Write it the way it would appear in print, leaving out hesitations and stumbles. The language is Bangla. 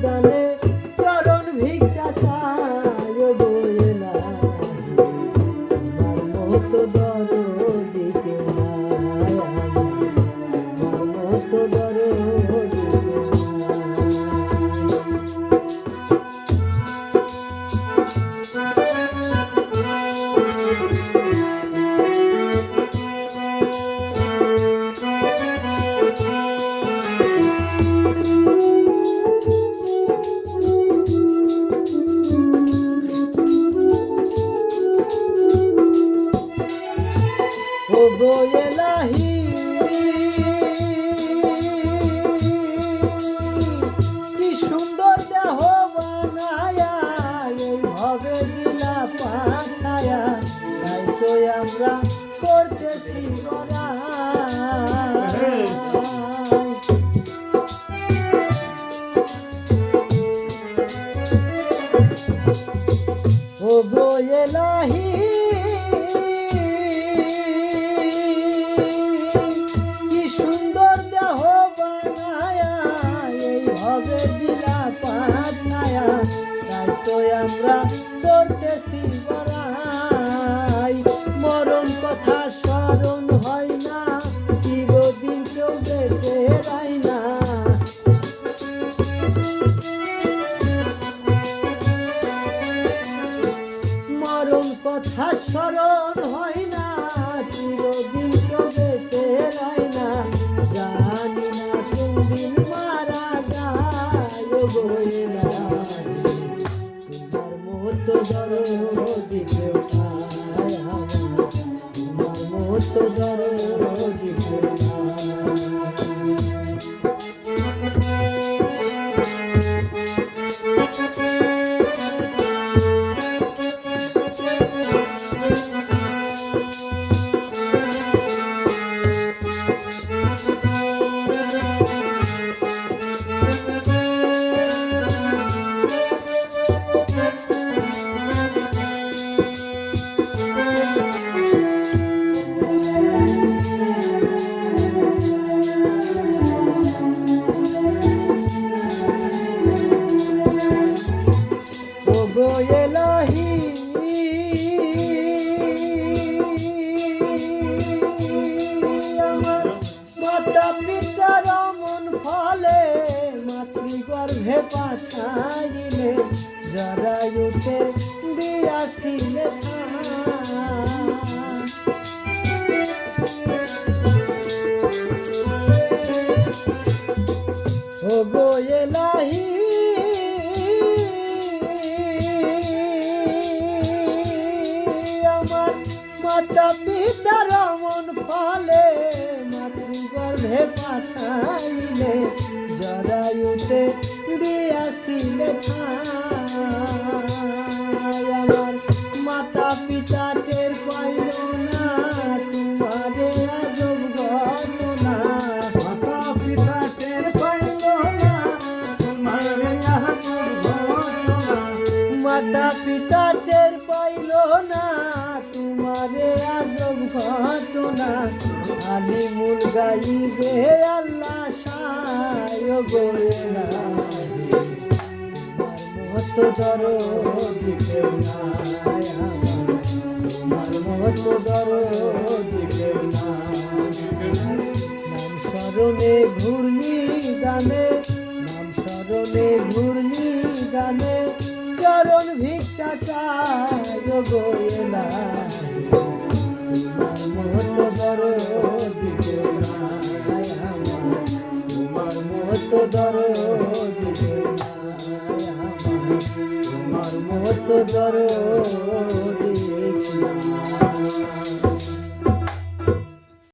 দানে চরণ ভিক্ষা চায় গো এলাহি তোমার মতো দরদি কেউ নাই আমার মতো দরদি কেউ ও গো এলাহি কি সুন্দর দেহ বানায়া এইভাবে দিলা পাঠায়া তাই তো আমরা করতেছি ও গো এলাহি আমরা করতেছি বড়াই মরণ কথা স্মরণ হয় না চিরদিন কেউ বেঁচে যায় না মরণ কথা স্মরণ হয় না চিরদিন কেউ বেঁচে যায় না জানি না কোনদিন মারা যায় গো মতো দরদি কেউ নাই আমার মতো দরদি কেউ এলাহি আমার মাতা পিতার মন ফলে মাতৃগর্ভে পাঠাইলে জরায়ুতে দিয়াছিলে ও গো এলাহি মাতা পিতার মন ফলে মাতৃগর্ভে পাঠাইলে জরায়ুতে দিয়াছিলে আমার মাতা পিতা টের পাইল না তোমারে আজব ঘটনা মাতা পিতা টের পাইল না তোমারে আজব ঘটনা মাতা পিতা টের পাইল না তোমারে আজব ঘটনা আলিমুল গাইবে আল্লাহ সায় গো এলাহি তোমার মতো দরদি কেউ নাই আমার মতো দরদি কেউ নাই নাম স্মরণে ঘূর্ণি গানে নাম স্মরণে ঘূর্ণি গানে চরণ ভিক্ষা চায় গো এলাহি তোমার মতো দরদি কেউ নাই তোমার মতো দরদি কেউ নাই তোমার মতো দরদি কেউ নাই।